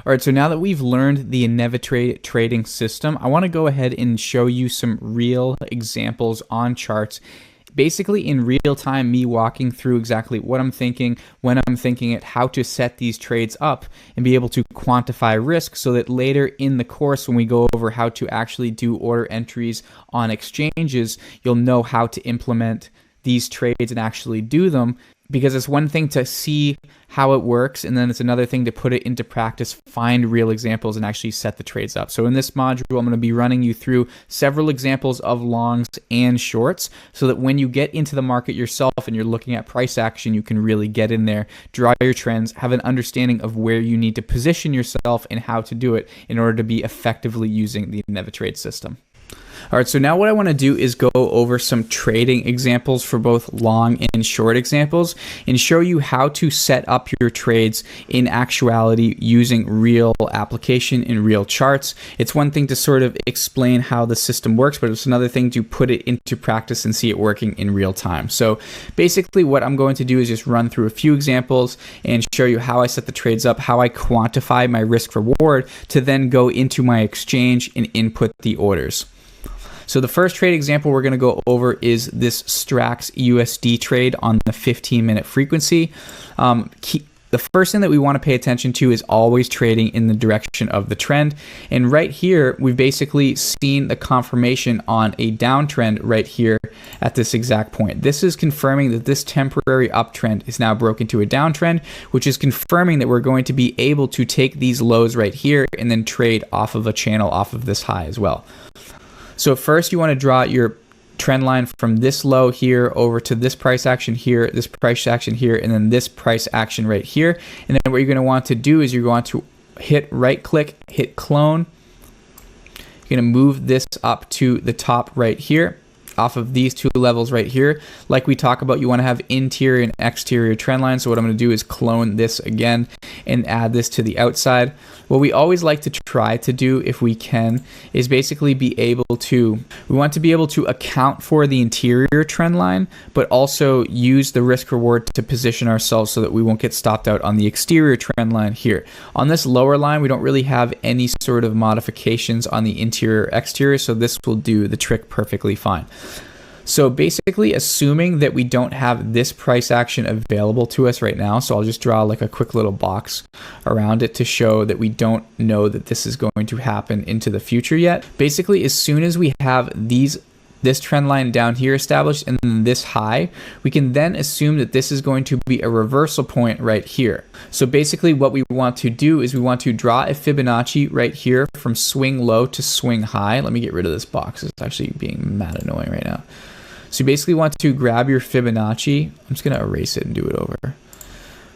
All right, so now that we've learned the InnevaTrade trading system, I want to go ahead and show you some real examples on charts. Basically in real time, me walking through exactly what I'm thinking, when I'm thinking it, how to set these trades up and be able to quantify risk so that later in the course when we go over how to actually do order entries on exchanges, you'll know how to implement these trades and actually do them. Because it's one thing to see how it works, and then it's another thing to put it into practice, find real examples, and actually set the trades up. So in this module, I'm going to be running you through several examples of longs and shorts so that when you get into the market yourself and you're looking at price action, you can really get in there, draw your trends, have an understanding of where you need to position yourself and how to do it in order to be effectively using the InnevaTrade system. All right, so now what I want to do is go over some trading examples for both long and short examples and show you how to set up your trades in actuality using real application in real charts. It's one thing to sort of explain how the system works, but it's another thing to put it into practice and see it working in real time. So basically what I'm going to do is just run through a few examples and show you how I set the trades up, how I quantify my risk reward to then go into my exchange and input the orders. So the first trade example we're going to go over is this Strax USD trade on the 15-minute frequency. The first thing that we want to pay attention to is always trading in the direction of the trend. And right here, we've basically seen the confirmation on a downtrend right here at this exact point. This is confirming that this temporary uptrend is now broken to a downtrend, which is confirming that we're going to be able to take these lows right here and then trade off of a channel off of this high as well. So first you want to draw your trend line from this low here over to this price action here, this price action here, and then this price action right here. And then what you're going to want to do is you're going to hit right click, hit clone. You're going to move this up to the top right here off of these two levels right here. Like we talk about, you want to have interior and exterior trend lines. So what I'm going to do is clone this again and add this to the outside. What we always like to try to do, if we can, is basically we want to be able to account for the interior trend line, but also use the risk reward to position ourselves so that we won't get stopped out on the exterior trend line here. On this lower line, we don't really have any sort of modifications on the interior exterior, so this will do the trick perfectly fine. So basically, assuming that we don't have this price action available to us right now, so I'll just draw like a quick little box around it to show that we don't know that this is going to happen into the future yet. Basically, as soon as we have this trend line down here established and then this high, we can then assume that this is going to be a reversal point right here. So basically what we want to do is we want to draw a Fibonacci right here from swing low to swing high. Let me get rid of this box. It's actually being mad annoying right now. So you basically want to grab your Fibonacci. I'm just going to erase it and do it over.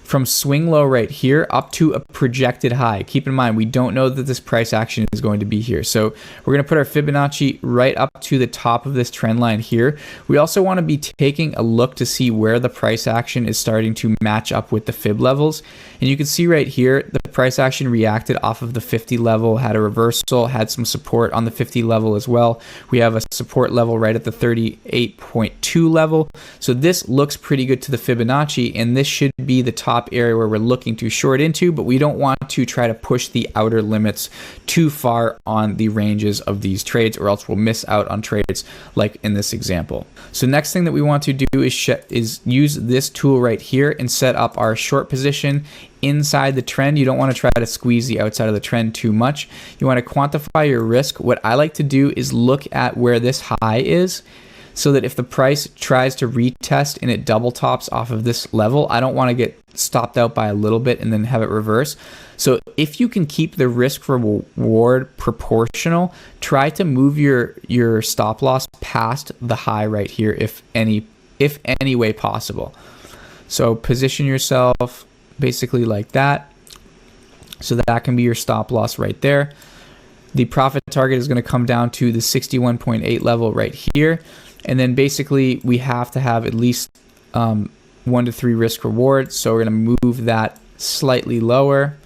From swing low right here up to a projected high. Keep in mind, we don't know that this price action is going to be here. So we're going to put our Fibonacci right up to the top of this trend line here. We also want to be taking a look to see where the price action is starting to match up with the Fib levels. And you can see right here, the price action reacted off of the 50 level, had a reversal, had some support on the 50 level as well. We have a support level right at the 38.2 level. So this looks pretty good to the Fibonacci, and this should be the top area where we're looking to short into, but we don't want to try to push the outer limits too far on the ranges of these trades, or else we'll miss out on trades like in this example. So next thing that we want to do is use this tool right here and set up our short position inside the trend. You don't want to try to squeeze the outside of the trend too much. You want to quantify your risk. What I like to do is look at where this high is, so that if the price tries to retest and it double tops off of this level, I don't want to get stopped out by a little bit and then have it reverse. So if you can keep the risk reward proportional, try to move your stop loss past the high right here if any way possible. So position yourself basically like that. So that can be your stop loss right there. The profit target is going to come down to the 61.8 level right here. And then basically we have to have at least 1 to 3 risk reward. So we're going to move that slightly lower,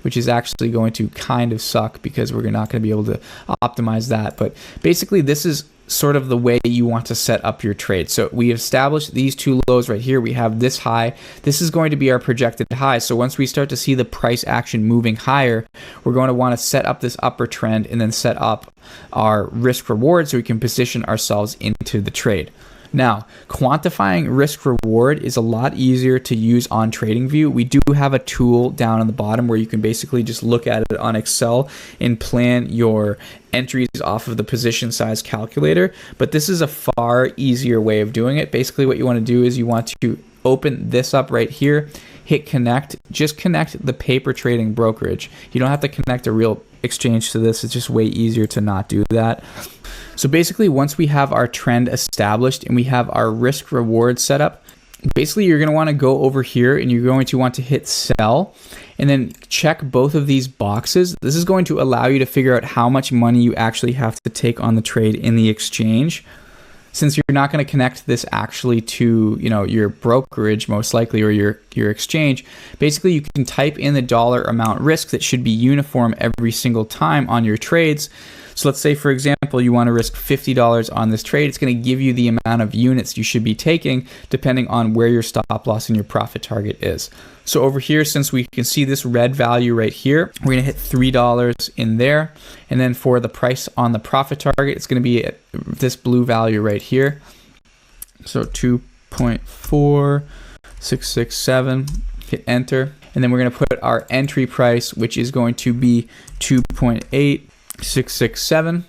which is actually going to kind of suck because we're not going to be able to optimize that. But basically this is sort of the way you want to set up your trade. So we established these two lows right here. We have this high. This is going to be our projected high. So once we start to see the price action moving higher, we're going to want to set up this upper trend and then set up our risk reward so we can position ourselves into the trade. Now, quantifying risk reward is a lot easier to use on TradingView. We do have a tool down on the bottom where you can basically just look at it on Excel and plan your entries off of the position size calculator, but this is a far easier way of doing it. Basically what you want to do is you want to open this up right here, hit connect, just connect the paper trading brokerage. You don't have to connect a real exchange to this. It's just way easier to not do that. So basically, once we have our trend established and we have our risk reward set up, basically you're going to want to go over here and you're going to want to hit sell and then check both of these boxes. This is going to allow you to figure out how much money you actually have to take on the trade in the exchange. Since you're not going to connect this actually to, your brokerage most likely, or your exchange, basically you can type in the dollar amount risk that should be uniform every single time on your trades. So let's say, for example, you want to risk $50 on this trade. It's going to give you the amount of units you should be taking depending on where your stop loss and your profit target is. So over here, since we can see this red value right here, we're going to hit $3 in there. And then for the price on the profit target, it's going to be at this blue value right here. So 2.4667, hit enter. And then we're going to put our entry price, which is going to be 2.8667. And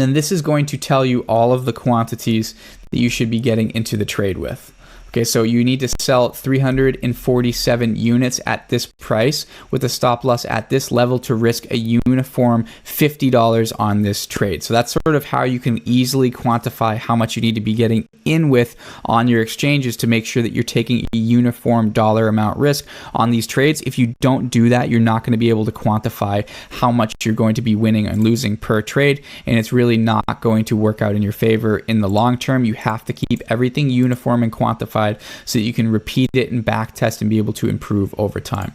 then this is going to tell you all of the quantities that you should be getting into the trade with. Okay, so you need to sell 347 units at this price with a stop loss at this level to risk a uniform $50 on this trade. So that's sort of how you can easily quantify how much you need to be getting in with on your exchanges to make sure that you're taking a uniform dollar amount risk on these trades. If you don't do that, you're not going to be able to quantify how much you're going to be winning and losing per trade, and it's really not going to work out in your favor in the long term. You have to keep everything uniform and quantified so that you can repeat it and back test and be able to improve over time.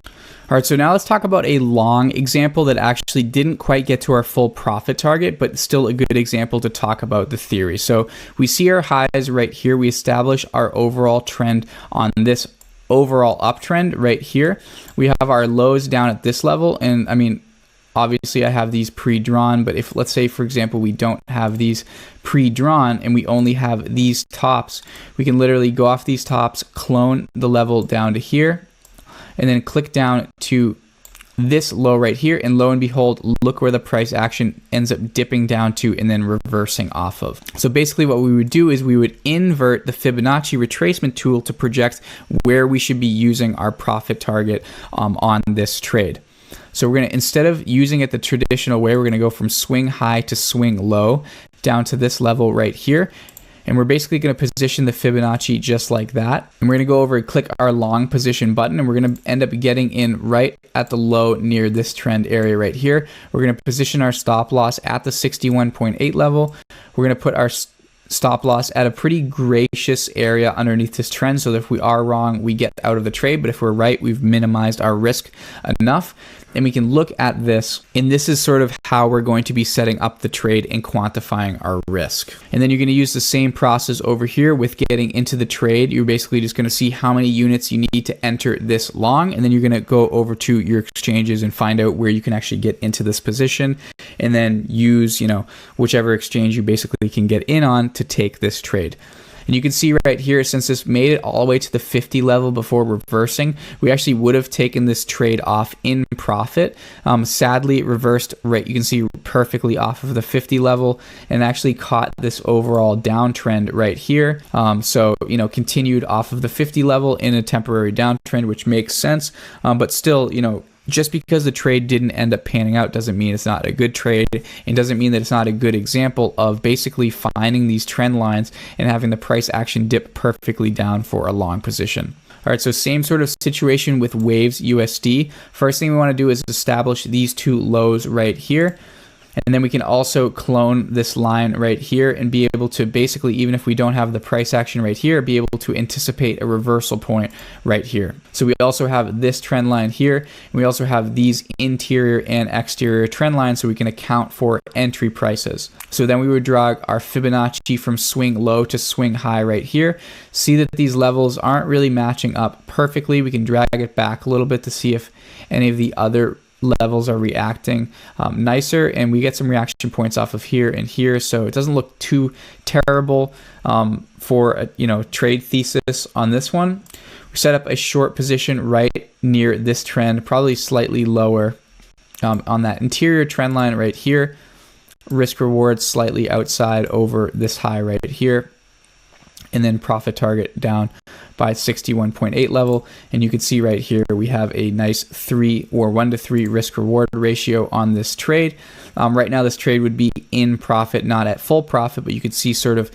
All right, so now let's talk about a long example that actually didn't quite get to our full profit target, but still a good example to talk about the theory. So we see our highs right here. We establish our overall trend on this overall uptrend right here. We have our lows down at this level, and obviously I have these pre-drawn, but if, let's say, for example, we don't have these pre-drawn and we only have these tops, we can literally go off these tops, clone the level down to here, and then click down to this low right here, and lo and behold, look where the price action ends up dipping down to and then reversing off of. So basically what we would do is we would invert the Fibonacci retracement tool to project where we should be using our profit target on this trade. So we're going to, instead of using it the traditional way, we're going to go from swing high to swing low down to this level right here. And we're basically going to position the Fibonacci just like that. And we're going to go over and click our long position button, and we're going to end up getting in right at the low near this trend area right here. We're going to position our stop loss at the 61.8 level. We're going to put our stop loss at a pretty gracious area underneath this trend, so that if we are wrong, we get out of the trade, but if we're right, we've minimized our risk enough. And we can look at this, and this is sort of how we're going to be setting up the trade and quantifying our risk. And then you're going to use the same process over here with getting into the trade. You're basically just going to see how many units you need to enter this long, and then you're going to go over to your exchanges and find out where you can actually get into this position, and then use, whichever exchange you basically can get in on to take this trade. And you can see right here, since this made it all the way to the 50 level before reversing, we actually would have taken this trade off in profit. Sadly, it reversed right, you can see perfectly off of the 50 level, and actually caught this overall downtrend right here. So, continued off of the 50 level in a temporary downtrend, which makes sense. But still, just because the trade didn't end up panning out doesn't mean it's not a good trade, and doesn't mean that it's not a good example of basically finding these trend lines and having the price action dip perfectly down for a long position. All right, so same sort of situation with Waves USD. First thing we want to do is establish these two lows right here. And then we can also clone this line right here and be able to basically, even if we don't have the price action right here, be able to anticipate a reversal point right here. So we also have this trend line here, and we also have these interior and exterior trend lines so we can account for entry prices. So then we would draw our Fibonacci from swing low to swing high right here. See that these levels aren't really matching up perfectly. We can drag it back a little bit to see if any of the other levels are reacting nicer, and we get some reaction points off of here and here, so it doesn't look too terrible for a trade thesis on this one. We set up a short position right near this trend, probably slightly lower on that interior trend line right here. Risk reward slightly outside over this high right here, and then profit target down by 61.8 level. And you can see right here we have a nice 1 to 3 risk reward ratio on this trade. Right now this trade would be in profit, not at full profit, but you can see sort of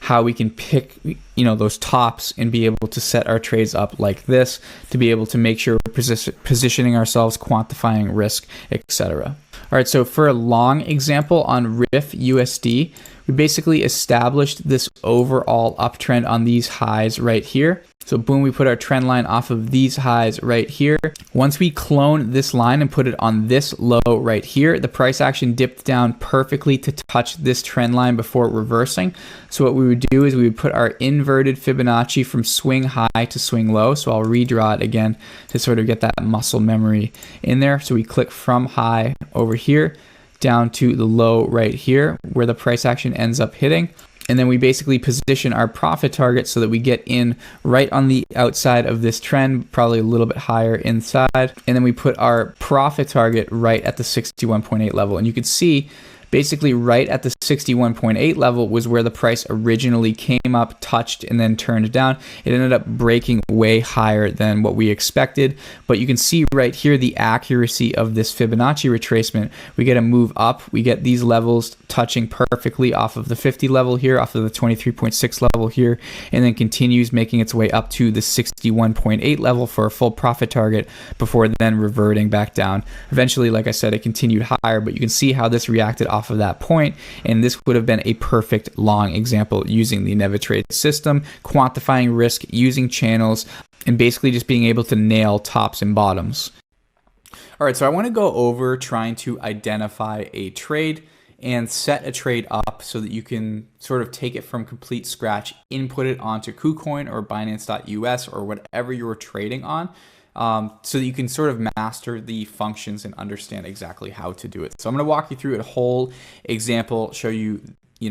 how we can pick those tops and be able to set our trades up like this to be able to make sure we're positioning ourselves, quantifying risk, etc. All right, so for a long example on RIF USD, we basically established this overall uptrend on these highs right here. So boom, we put our trend line off of these highs right here. Once we clone this line and put it on this low right here, the price action dipped down perfectly to touch this trend line before reversing. So what we would do is we would put our inverted Fibonacci from swing high to swing low. So I'll redraw it again to sort of get that muscle memory in there. So we click from high over here down to the low right here where the price action ends up hitting. And then we basically position our profit target so that we get in right on the outside of this trend, probably a little bit higher inside. And then we put our profit target right at the 61.8 level. And you can see basically right at the 61.8 level was where the price originally came up, touched, and then turned down. It ended up breaking way higher than what we expected, but you can see right here the accuracy of this Fibonacci retracement. We get a move up, we get these levels touching perfectly off of the 50 level here, off of the 23.6 level here, and then continues making its way up to the 61.8 level for a full profit target before then reverting back down. Eventually, like I said, it continued higher, but you can see how this reacted off of that point, and this would have been a perfect long example using the NevaTrade system, quantifying risk, using channels, and basically just being able to nail tops and bottoms. All right, so I want to go over trying to identify a trade and set a trade up so that you can sort of take it from complete scratch, input it onto KuCoin or Binance.us or whatever you're trading on, so that you can sort of master the functions and understand exactly how to do it. So I'm going to walk you through a whole example, show you,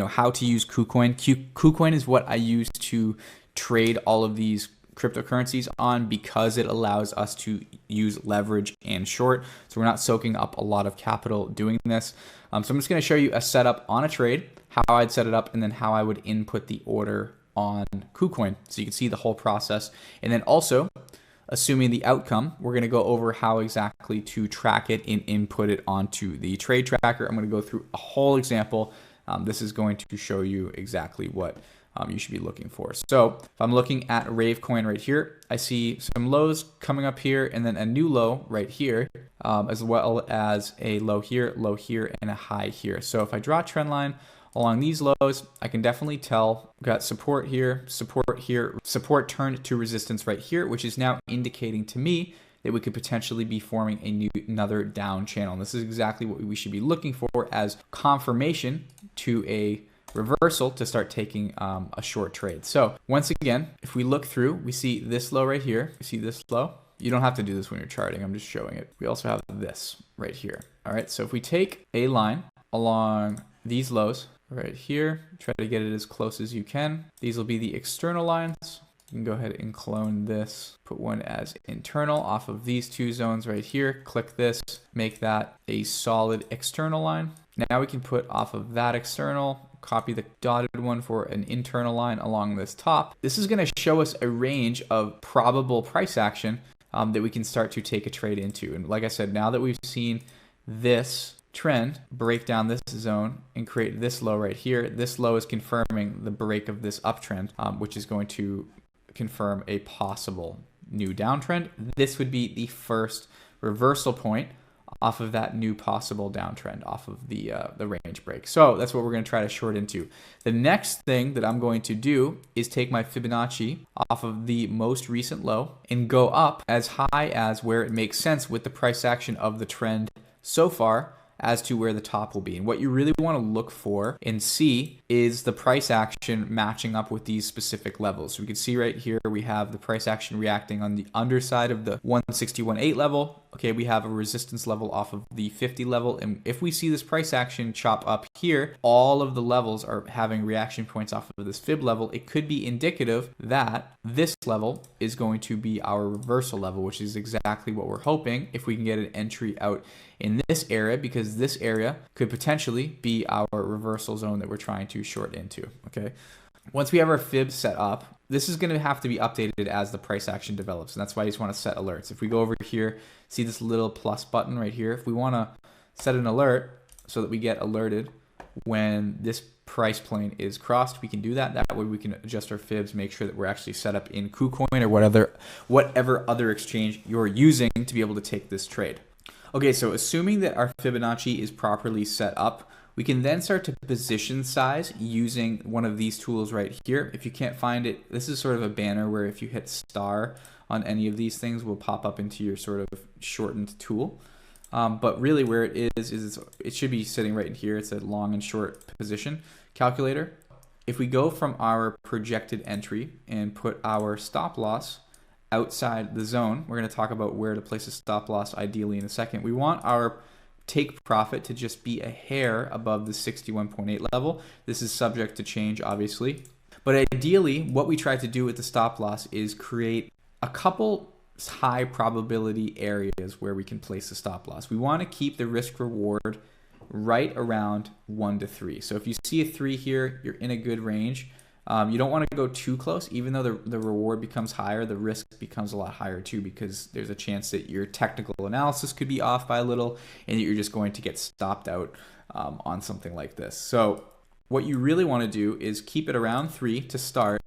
how to use KuCoin. KuCoin is what I use to trade all of these cryptocurrencies on because it allows us to use leverage and short. So we're not soaking up a lot of capital doing this. So I'm just going to show you a setup on a trade, how I'd set it up, and then how I would input the order on KuCoin. So you can see the whole process. And then also, assuming the outcome, we're going to go over how exactly to track it and input it onto the trade tracker. I'm going to go through a whole example. This is going to show you exactly what you should be looking for. So if I'm looking at Ravecoin right here, I see some lows coming up here and then a new low right here, as well as a low here, and a high here. So if I draw a trend line along these lows, I can definitely tell we've got support here, support turned to resistance right here, which is now indicating to me that we could potentially be forming another down channel. And this is exactly what we should be looking for as confirmation to a reversal to start taking a short trade. So once again, if we look through, we see this low right here. You see this low? You don't have to do this when you're charting. I'm just showing it. We also have this right here. All right, so if we take a line along these lows right here, try to get it as close as you can. These will be the external lines. You can go ahead and clone this, put one as internal off of these two zones right here. Click this, make that a solid external line. Now we can put off of that external, copy the dotted one for an internal line along this top. This is going to show us a range of probable price action that we can start to take a trade into. And like I said, now that we've seen this trend break down this zone and create this low right here, this low is confirming the break of this uptrend, which is going to confirm a possible new downtrend. This would be the first reversal point off of that new possible downtrend off of the range break. So that's what we're going to try to short into. The next thing that I'm going to do is take my Fibonacci off of the most recent low and go up as high as where it makes sense with the price action of the trend so far as to where the top will be. And what you really want to look for and see is the price action matching up with these specific levels. So we can see right here, we have the price action reacting on the underside of the 161.8 level. Okay, we have a resistance level off of the 50 level. And if we see this price action chop up here, all of the levels are having reaction points off of this fib level. It could be indicative that this level is going to be our reversal level, which is exactly what we're hoping if we can get an entry out in this area, because this area could potentially be our reversal zone that we're trying to short into. Okay, once we have our fib set up, this is going to have to be updated as the price action develops, and that's why you just want to set alerts. If we go over here, see this little plus button right here, if we want to set an alert so that we get alerted when this price plane is crossed, we can do that. That way we can adjust our fibs, make sure that we're actually set up in KuCoin or whatever other exchange you're using to be able to take this trade. Okay, so assuming that our Fibonacci is properly set up, we can then start to position size using one of these tools right here. If you can't find it, this is sort of a banner where if you hit star on any of these things, will pop up into your sort of shortened tool. But really where it is it should be sitting right in here. It's a long and short position calculator. If we go from our projected entry and put our stop loss outside the zone, we're going to talk about where to place a stop loss ideally in a second. We want our take profit to just be a hair above the 61.8 level. This is subject to change, obviously. But ideally, what we try to do with the stop loss is create a couple high probability areas where we can place a stop loss. We want to keep the risk reward right around 1 to 3. So if you see a 3 here, you're in a good range. You don't want to go too close. Even though the reward becomes higher, the risk becomes a lot higher too, because there's a chance that your technical analysis could be off by a little and that you're just going to get stopped out on something like this. So what you really want to do is keep it around 3 to start.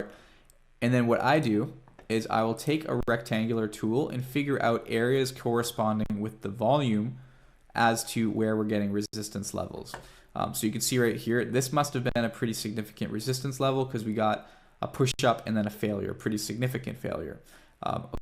And then what I do is I will take a rectangular tool and figure out areas corresponding with the volume as to where we're getting resistance levels. So you can see right here, this must have been a pretty significant resistance level because we got a push up and then a failure, a pretty significant failure.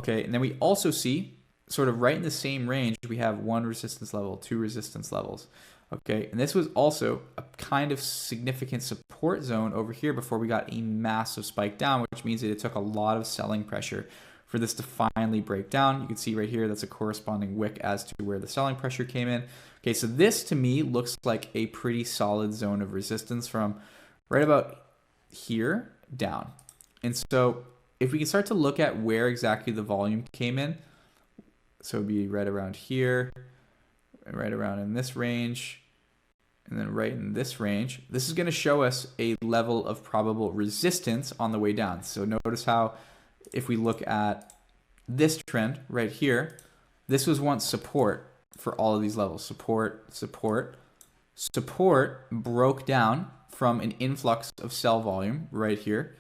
Okay, and then we also see sort of right in the same range, we have 1 resistance level, 2 resistance levels. Okay, and this was also a kind of significant support zone over here before we got a massive spike down, which means that it took a lot of selling pressure for this to finally break down. You can see right here, that's a corresponding wick as to where the selling pressure came in. Okay, so this to me looks like a pretty solid zone of resistance from right about here down. And so if we can start to look at where exactly the volume came in, so it'd be right around here, right around in this range, and then right in this range, this is going to show us a level of probable resistance on the way down. So notice how if we look at this trend right here, this was once support for all of these levels. Support, support, support broke down from an influx of sell volume right here,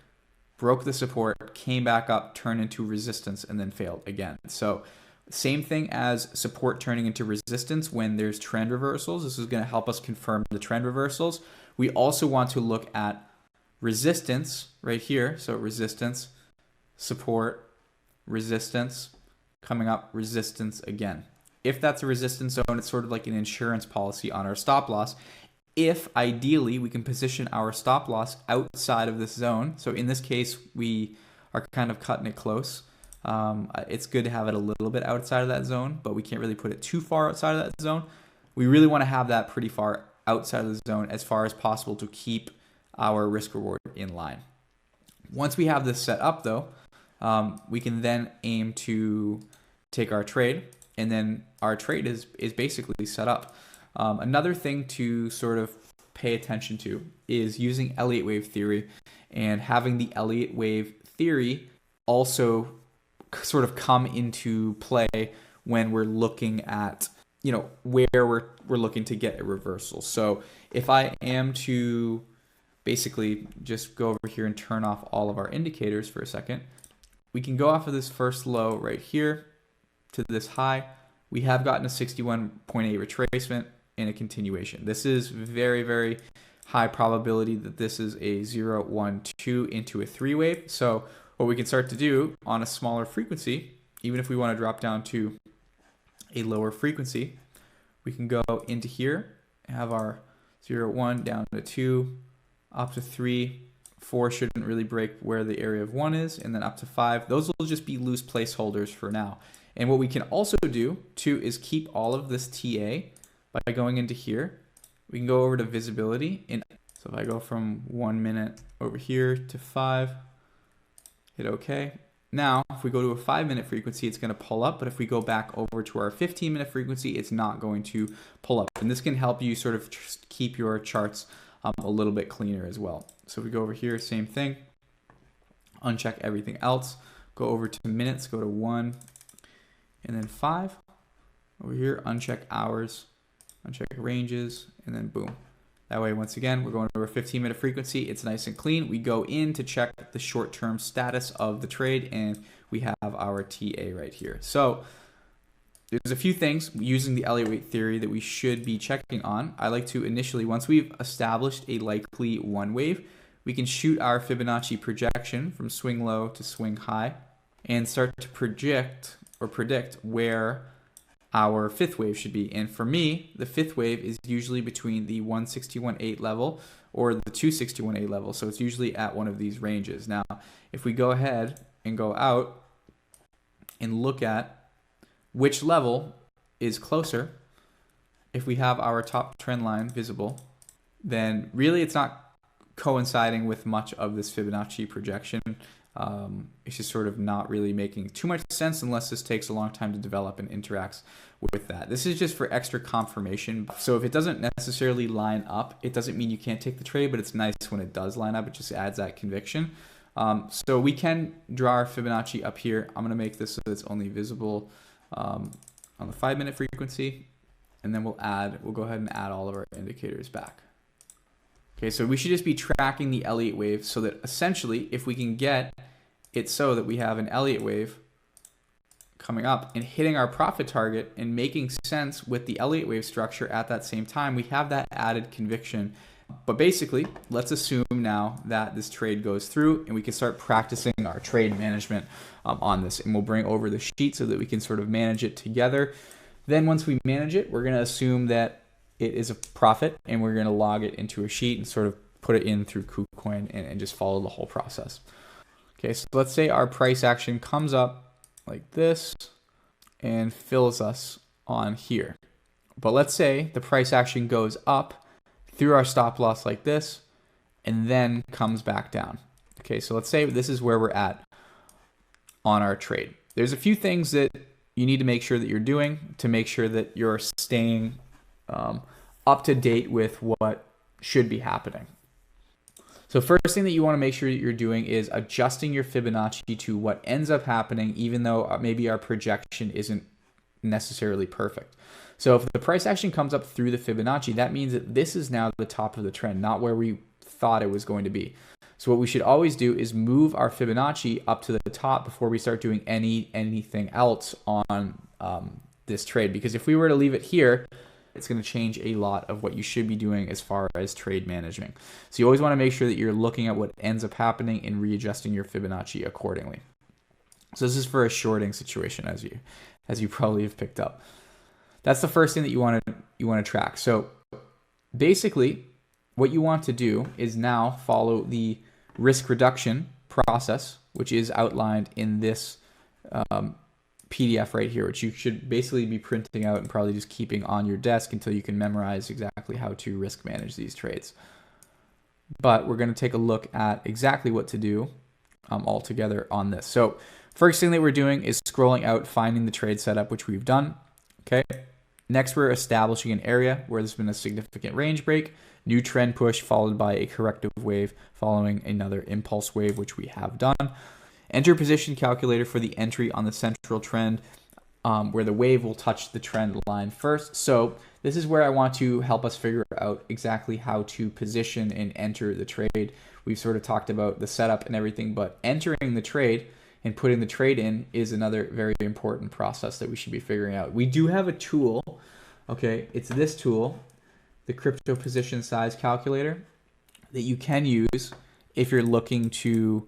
broke the support, came back up, turned into resistance, and then failed again. So same thing as support turning into resistance when there's trend reversals. This is going to help us confirm the trend reversals. We also want to look at resistance right here. So resistance, support, resistance, coming up, resistance again. If that's a resistance zone, it's sort of like an insurance policy on our stop loss. If ideally we can position our stop loss outside of this zone, so in this case we are kind of cutting it close. It's good to have it a little bit outside of that zone, but we can't really put it too far outside of that zone. We really want to have that pretty far outside of the zone as far as possible to keep our risk reward in line. Once we have this set up though, we can then aim to take our trade, and then our trade is basically set up. Another thing to sort of pay attention to is using Elliott wave theory, and having the Elliott wave theory also sort of come into play when we're looking at, you know, where we're looking to get a reversal. So if I am to basically just go over here and turn off all of our indicators for a second, we can go off of this first low right here to this high. we have gotten a 61.8 retracement and a continuation. This is very, very high probability that this is a 0, 1, 2 into a 3 wave. So what we can start to do on a smaller frequency, even if we want to drop down to a lower frequency, we can go into here, have our 0, 1 down to 2, up to 3, 4 shouldn't really break where the area of 1 is, and then up to 5. Those will just be loose placeholders for now. And what we can also do too is keep all of this TA by going into here. We can go over to visibility, and so if I go from 1 minute over here to 5, hit OK. Now, if we go to a 5-minute frequency, it's going to pull up, but if we go back over to our 15-minute frequency, it's not going to pull up. And this can help you sort of keep your charts a little bit cleaner as well. So if we go over here, same thing, uncheck everything else, go over to minutes, go to 1, and then 5. Over here, uncheck hours, uncheck ranges, and then boom. That way, once again, we're going over a 15-minute frequency. It's nice and clean. We go in to check the short-term status of the trade, and we have our TA right here. So there's a few things using the Elliott wave theory that we should be checking on. I like to initially, once we've established a likely 1 wave, we can shoot our Fibonacci projection from swing low to swing high and start to project or predict where our 5th wave should be. And for me, the 5th wave is usually between the 161.8 level or the 261.8 level. So it's usually at one of these ranges. Now, if we go ahead and go out and look at which level is closer, if we have our top trend line visible, then really it's not coinciding with much of this Fibonacci projection. It's just sort of not really making too much sense unless this takes a long time to develop and interacts with that. This is just for extra confirmation. So if it doesn't necessarily line up, it doesn't mean you can't take the trade, but it's nice when it does line up. It just adds that conviction. So we can draw our Fibonacci up here. I'm going to make this so that it's only visible on the 5-minute frequency, and then we'll go ahead and add all of our indicators back. Okay, so we should just be tracking the Elliott wave so that essentially if we can get it so that we have an Elliott wave coming up and hitting our profit target and making sense with the Elliott wave structure at that same time, we have that added conviction. But basically, let's assume now that this trade goes through and we can start practicing our trade management on this. And we'll bring over the sheet so that we can sort of manage it together. Then once we manage it, we're going to assume that it is a profit, and we're going to log it into a sheet and sort of put it in through KuCoin and just follow the whole process. Okay, so let's say our price action comes up like this and fills us on here. But let's say the price action goes up through our stop loss like this and then comes back down. Okay, so let's say this is where we're at on our trade. There's a few things that you need to make sure that you're doing to make sure that you're staying up to date with what should be happening. So first thing that you want to make sure that you're doing is adjusting your Fibonacci to what ends up happening, even though maybe our projection isn't necessarily perfect. So if the price action comes up through the Fibonacci, that means that this is now the top of the trend, not where we thought it was going to be. So what we should always do is move our Fibonacci up to the top before we start doing anything else on this trade. Because if we were to leave it here, it's going to change a lot of what you should be doing as far as trade management. So you always want to make sure that you're looking at what ends up happening and readjusting your Fibonacci accordingly. So this is for a shorting situation, as you probably have picked up. That's the first thing that you want to track. So basically, what you want to do is now follow the risk reduction process, which is outlined in this PDF right here, which you should basically be printing out and probably just keeping on your desk until you can memorize exactly how to risk manage these trades. But we're going to take a look at exactly what to do all together on this. So first thing that we're doing is scrolling out, finding the trade setup, which we've done. Okay. Next, we're establishing an area where there's been a significant range break, new trend push followed by a corrective wave following another impulse wave, which we have done. Enter position calculator for the entry on the central trend where the wave will touch the trend line first. So this is where I want to help us figure out exactly how to position and enter the trade. We've sort of talked about the setup and everything, but entering the trade and putting the trade in is another very important process that we should be figuring out. We do have a tool, okay? It's this tool, the crypto position size calculator, that you can use if you're looking to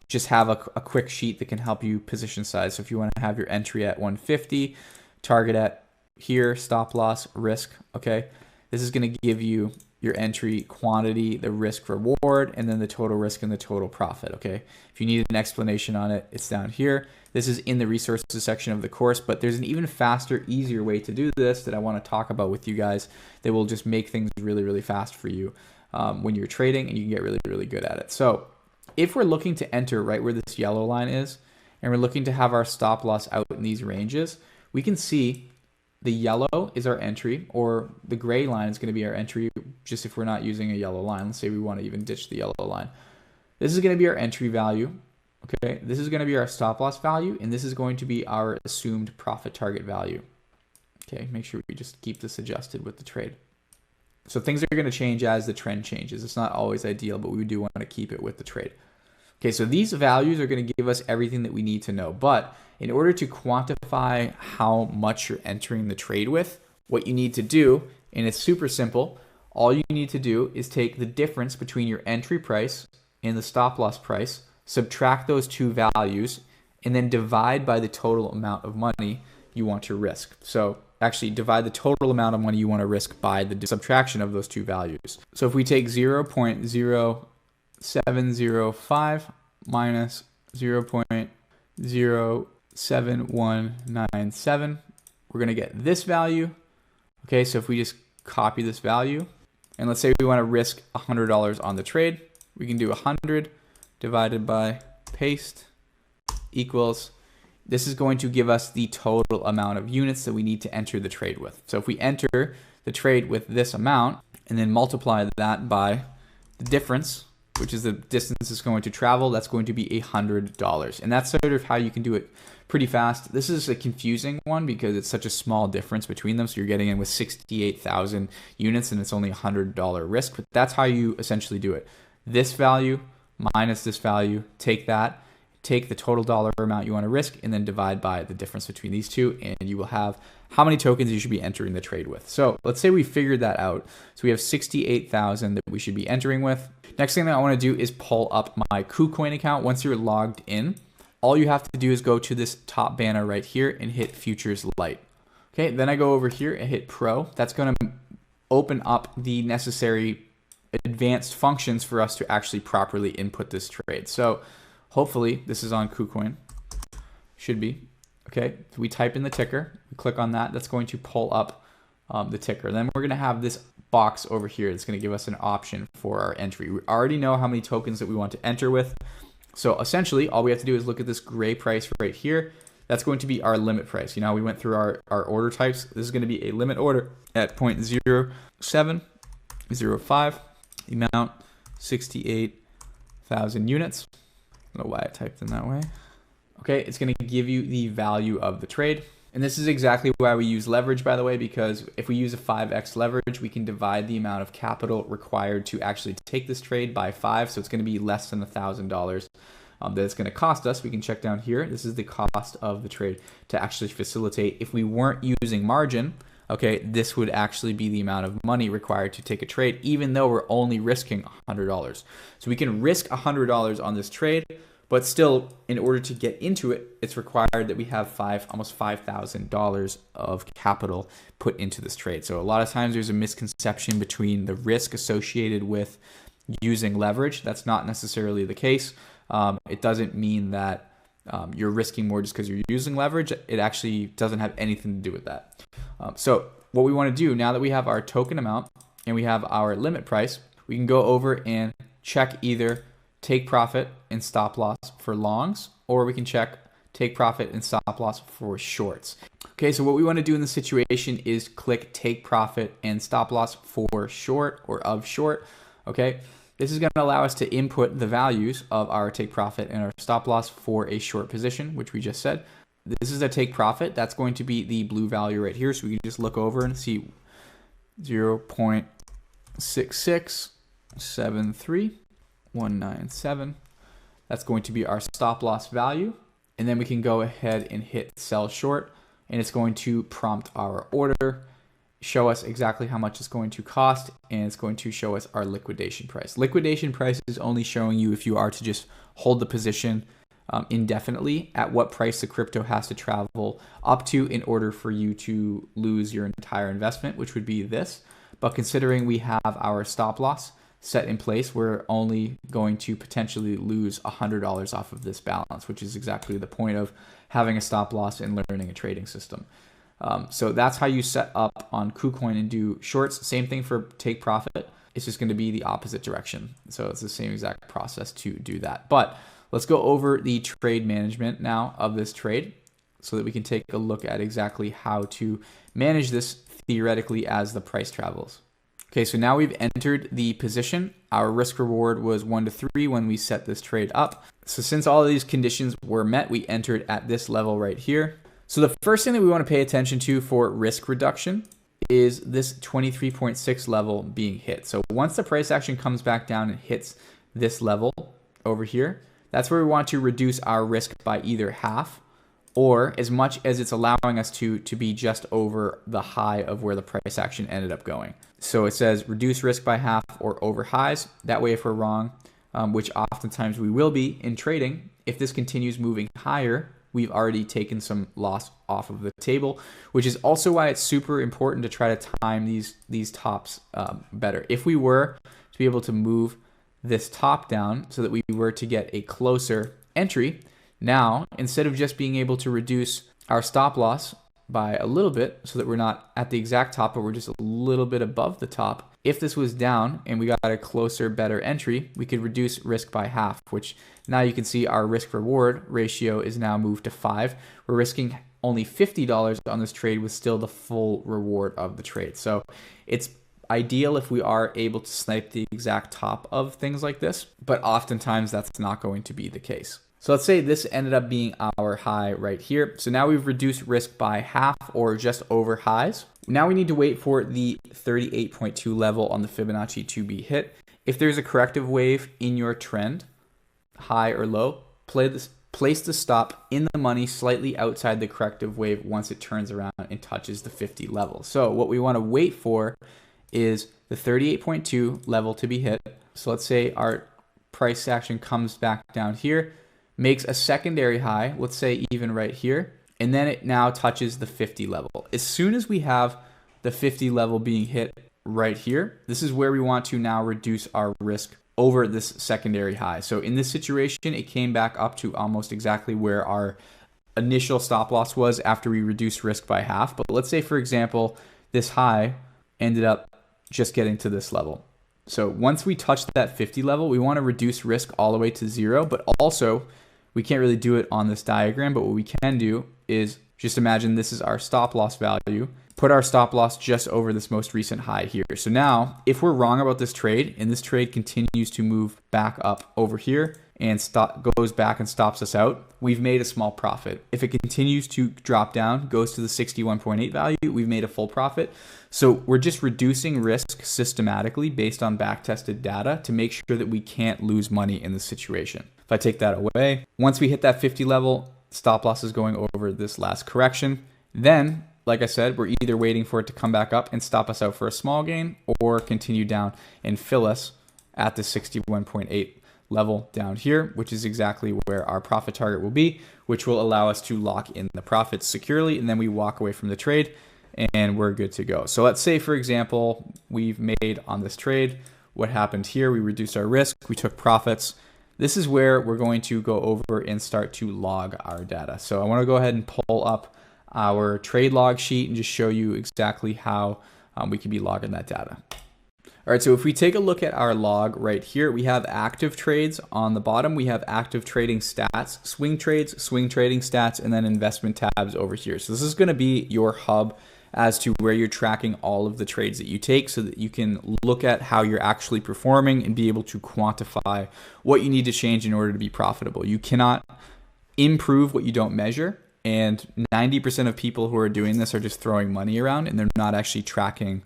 just have a quick sheet that can help you position size. So if you want to have your entry at 150, target at here, stop loss, risk, okay? This is going to give you your entry quantity, the risk reward, and then the total risk and the total profit, okay? If you need an explanation on it, it's down here. This is in the resources section of the course, but there's an even faster, easier way to do this that I want to talk about with you guys that will just make things really, really fast for you when you're trading, and you can get really, really good at it. So if we're looking to enter right where this yellow line is, and we're looking to have our stop loss out in these ranges, we can see the yellow is our entry, or the gray line is going to be our entry, just if we're not using a yellow line. Let's say we want to even ditch the yellow line. This is going to be our entry value, okay? This is going to be our stop loss value, and this is going to be our assumed profit target value. Okay, make sure we just keep this adjusted with the trade. So things are going to change as the trend changes. It's not always ideal, but we do want to keep it with the trade. Okay, so these values are going to give us everything that we need to know. But in order to quantify how much you're entering the trade with, what you need to do, and it's super simple, all you need to do is take the difference between your entry price and the stop loss price, subtract those two values, and then divide by the total amount of money you want to risk. So actually divide the total amount of money you want to risk by the subtraction of those two values. So if we take 0.0705 minus 0.07197, we're going to get this value. Okay, so if we just copy this value, and let's say we want to risk $100 on the trade, we can do 100 divided by paste equals, this is going to give us the total amount of units that we need to enter the trade with. So if we enter the trade with this amount and then multiply that by the difference, which is the distance it's going to travel, that's going to be $100. And that's sort of how you can do it pretty fast. This is a confusing one because it's such a small difference between them. So you're getting in with 68,000 units and it's only $100 risk, but that's how you essentially do it. This value minus this value, take that, take the total dollar amount you want to risk, and then divide by the difference between these two, and you will have how many tokens you should be entering the trade with. So let's say we figured that out. So we have 68,000 that we should be entering with. Next thing that I want to do is pull up my KuCoin account. Once you're logged in, all you have to do is go to this top banner right here and hit Futures Lite. Okay, then I go over here and hit Pro. That's going to open up the necessary advanced functions for us to actually properly input this trade. So hopefully this is on KuCoin. Should be. Okay, so we type in the ticker, we click on that, that's going to pull up the ticker. Then we're going to have this box over here that's going to give us an option for our entry. We already know how many tokens that we want to enter with. So essentially, all we have to do is look at this gray price right here. That's going to be our limit price. You know, we went through our order types. This is going to be a limit order at 0.0705. The amount, 68,000 units. I don't know why I typed in that way. Okay, it's going to give you the value of the trade. And this is exactly why we use leverage, by the way, because if we use a 5x leverage, we can divide the amount of capital required to actually take this trade by 5. So it's going to be less than $1,000 that it's going to cost us. We can check down here. This is the cost of the trade to actually facilitate. If we weren't using margin, okay, this would actually be the amount of money required to take a trade, even though we're only risking $100. So we can risk $100 on this trade, but still, in order to get into it, it's required that we have almost $5,000 of capital put into this trade. So a lot of times there's a misconception between the risk associated with using leverage. That's not necessarily the case. It doesn't mean that you're risking more just because you're using leverage. It actually doesn't have anything to do with that. So what we want to do now that we have our token amount and we have our limit price, we can go over and check either take profit and stop loss for longs, or we can check take profit and stop loss for shorts. Okay, so what we want to do in this situation is click take profit and stop loss for short or of short. Okay, this is going to allow us to input the values of our take profit and our stop loss for a short position, which we just said. This is a take profit. That's going to be the blue value right here. So we can just look over and see 0.6673. 197. That's going to be our stop loss value. And then we can go ahead and hit sell short, and it's going to prompt our order, show us exactly how much it's going to cost, and it's going to show us our liquidation price. Liquidation price is only showing you if you are to just hold the position indefinitely, at what price the crypto has to travel up to in order for you to lose your entire investment, which would be this. But considering we have our stop loss set in place, we're only going to potentially lose $100 off of this balance, which is exactly the point of having a stop loss and learning a trading system. So that's how you set up on KuCoin and do shorts. Same thing for take profit. It's just going to be the opposite direction. So it's the same exact process to do that. But let's go over the trade management now of this trade so that we can take a look at exactly how to manage this theoretically as the price travels. Okay, so now we've entered the position. Our risk reward was 1 to 3 when we set this trade up. So since all of these conditions were met, we entered at this level right here. So the first thing that we want to pay attention to for risk reduction is this 23.6 level being hit. So once the price action comes back down and hits this level over here, that's where we want to reduce our risk by either half or as much as it's allowing us to be just over the high of where the price action ended up going. So it says reduce risk by half or over highs. That way, if we're wrong, which oftentimes we will be in trading, if this continues moving higher, we've already taken some loss off of the table, which is also why it's super important to try to time these tops better. If we were to be able to move this top down so that we were to get a closer entry, now instead of just being able to reduce our stop loss by a little bit so that we're not at the exact top, but we're just a little bit above the top, if this was down and we got a closer, better entry, we could reduce risk by half, which now you can see our risk reward ratio is now moved to 5. We're risking only $50 on this trade with still the full reward of the trade. So it's ideal if we are able to snipe the exact top of things like this, but oftentimes that's not going to be the case. So let's say this ended up being our high right here. So now we've reduced risk by half or just over highs. Now we need to wait for the 38.2 level on the Fibonacci to be hit. If there's a corrective wave in your trend, high or low, place the stop in the money slightly outside the corrective wave once it turns around and touches the 50 level. So what we want to wait for is the 38.2 level to be hit. So let's say our price action comes back down here, makes a secondary high, let's say even right here, and then it now touches the 50 level. As soon as we have the 50 level being hit right here, this is where we want to now reduce our risk over this secondary high. So in this situation, it came back up to almost exactly where our initial stop loss was after we reduced risk by half. But let's say, for example, this high ended up just getting to this level. So once we touch that 50 level, we want to reduce risk all the way to 0, but also we can't really do it on this diagram, but what we can do is just imagine this is our stop loss value, put our stop loss just over this most recent high here. So now if we're wrong about this trade and this trade continues to move back up over here and goes back and stops us out, we've made a small profit. If it continues to drop down, goes to the 61.8 value, we've made a full profit. So we're just reducing risk systematically based on back-tested data to make sure that we can't lose money in this situation. If I take that away, once we hit that 50 level, stop loss is going over this last correction. Then, like I said, we're either waiting for it to come back up and stop us out for a small gain or continue down and fill us at the 61.8 level down here, which is exactly where our profit target will be, which will allow us to lock in the profits securely, and then we walk away from the trade and we're good to go. So let's say, for example, we've made on this trade, what happened here, we reduced our risk, we took profits. This is where we're going to go over and start to log our data. So I want to go ahead and pull up our trade log sheet and just show you exactly how we can be logging that data. All right, so if we take a look at our log right here, we have active trades on the bottom. We have active trading stats, swing trades, swing trading stats, and then investment tabs over here. So this is going to be your hub as to where you're tracking all of the trades that you take so that you can look at how you're actually performing and be able to quantify what you need to change in order to be profitable. You cannot improve what you don't measure. And 90% of people who are doing this are just throwing money around and they're not actually tracking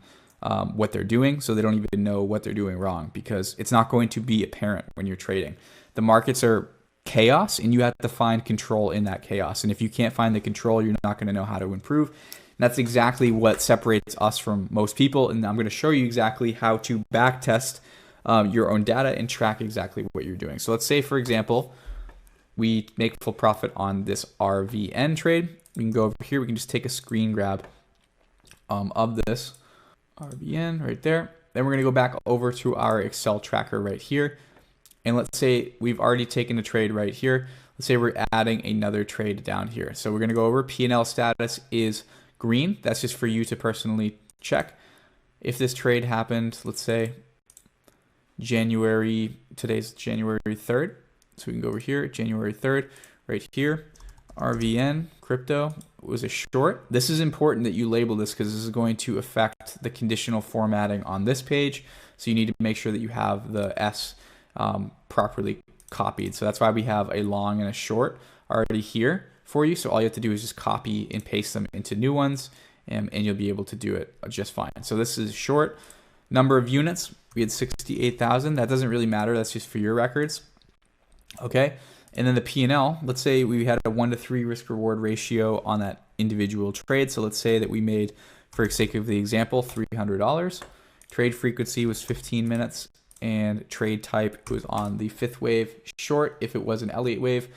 what they're doing, so they don't even know what they're doing wrong because it's not going to be apparent when you're trading. The markets are chaos, and you have to find control in that chaos. And if you can't find the control, you're not going to know how to improve. And that's exactly what separates us from most people. And I'm going to show you exactly how to backtest your own data and track exactly what you're doing. So let's say, for example, we make full profit on this RVN trade. We can go over here. We can just take a screen grab of this RVN right there. Then we're going to go back over to our Excel tracker right here. And let's say we've already taken a trade right here. Let's say we're adding another trade down here. So we're going to go over P&L status is green. That's just for you to personally check. If this trade happened, let's say today's January 3rd. So we can go over here, January 3rd, right here, RVN, crypto was a short. This is important that you label this because this is going to affect the conditional formatting on this page. So you need to make sure that you have the S properly copied. So that's why we have a long and a short already here for you. So all you have to do is just copy and paste them into new ones, and you'll be able to do it just fine. So this is short. Number of units, we had 68,000. That doesn't really matter. That's just for your records. Okay. And then the P&L, let's say we had a 1-to-3 risk reward ratio on that individual trade. So let's say that we made, for sake of the example, $300. Trade frequency was 15 minutes, and trade type was on the 5th wave short if it was an Elliott wave.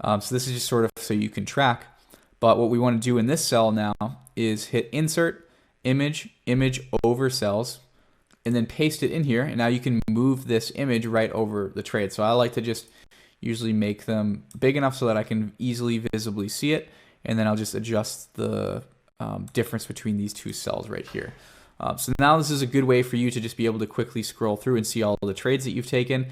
So this is just sort of so you can track. But what we want to do in this cell now is hit insert, image over cells, and then paste it in here. And now you can move this image right over the trade. So I like to just usually make them big enough so that I can easily visibly see it. And then I'll just adjust the difference between these two cells right here. So now this is a good way for you to just be able to quickly scroll through and see all the trades that you've taken.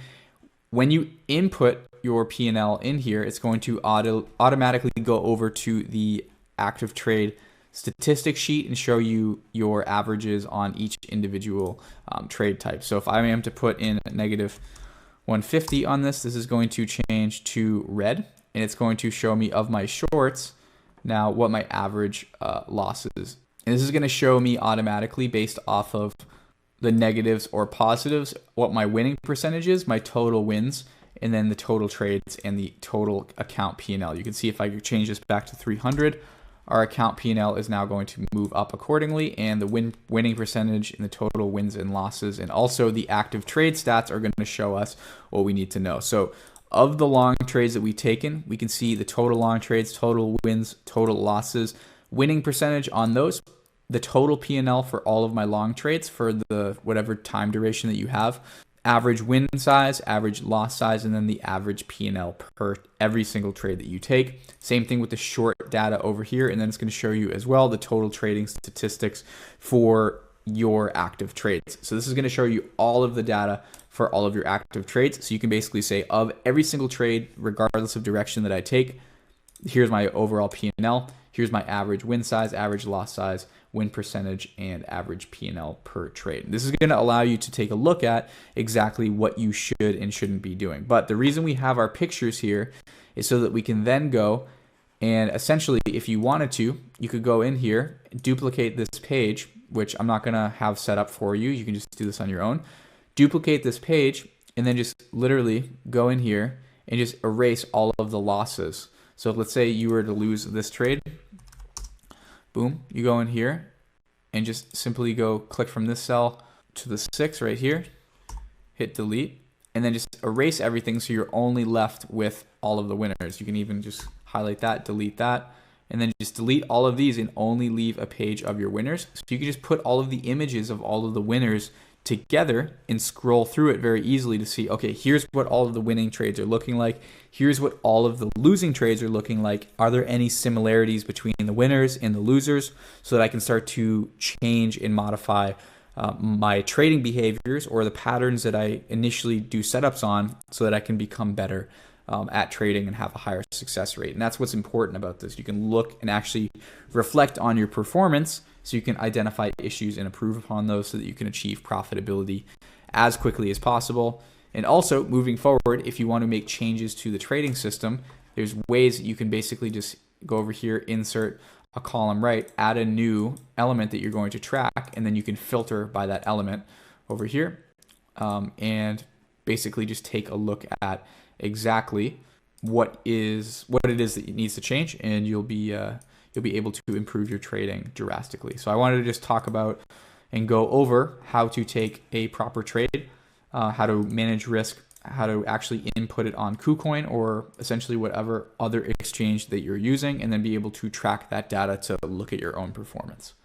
When you input your P&L in here, it's going to automatically go over to the active trade statistics sheet and show you your averages on each individual trade type. So if I am to put in a negative 150 on this, this is going to change to red, and it's going to show me of my shorts now what my average loss is. And this is going to show me automatically based off of the negatives or positives what my winning percentage is, my total wins, and then the total trades and the total account P&L. You can see if I change this back to 300, our account P&L is now going to move up accordingly, and the winning percentage and the total wins and losses, and also the active trade stats are going to show us what we need to know. So of the long trades that we've taken, we can see the total long trades, total wins, total losses, winning percentage on those, the total P&L for all of my long trades for the whatever time duration that you have, average win size, average loss size, and then the average P&L per every single trade that you take. Same thing with the short data over here, and then it's going to show you as well the total trading statistics for your active trades. So this is going to show you all of the data for all of your active trades. So you can basically say of every single trade, regardless of direction that I take, here's my overall P&L, here's my average win size, average loss size, win percentage, and average P&L per trade. This is going to allow you to take a look at exactly what you should and shouldn't be doing. But the reason we have our pictures here is so that we can then go and essentially, if you wanted to, you could go in here, duplicate this page, which I'm not going to have set up for you. You can just do this on your own. Duplicate this page, and then just literally go in here and just erase all of the losses. So let's say you were to lose this trade. Boom, you go in here and just simply go click from this cell to the 6 right here, hit delete, and then just erase everything so you're only left with all of the winners. You can even just highlight that, delete that, and then just delete all of these and only leave a page of your winners. So you can just put all of the images of all of the winners together and scroll through it very easily to see, okay, here's what all of the winning trades are looking like. Here's what all of the losing trades are looking like. Are there any similarities between the winners and the losers so that I can start to change and modify my trading behaviors or the patterns that I initially do setups on so that I can become better at trading and have a higher success rate. And that's what's important about this. You can look and actually reflect on your performance so you can identify issues and improve upon those so that you can achieve profitability as quickly as possible. And also, moving forward, if you want to make changes to the trading system, there's ways that you can basically just go over here, insert a column right, add a new element that you're going to track, and then you can filter by that element over here, and basically just take a look at exactly what it is that needs to change, and you'll be able to improve your trading drastically. So I wanted to just talk about and go over how to take a proper trade, how to manage risk, how to actually input it on KuCoin or essentially whatever other exchange that you're using, and then be able to track that data to look at your own performance.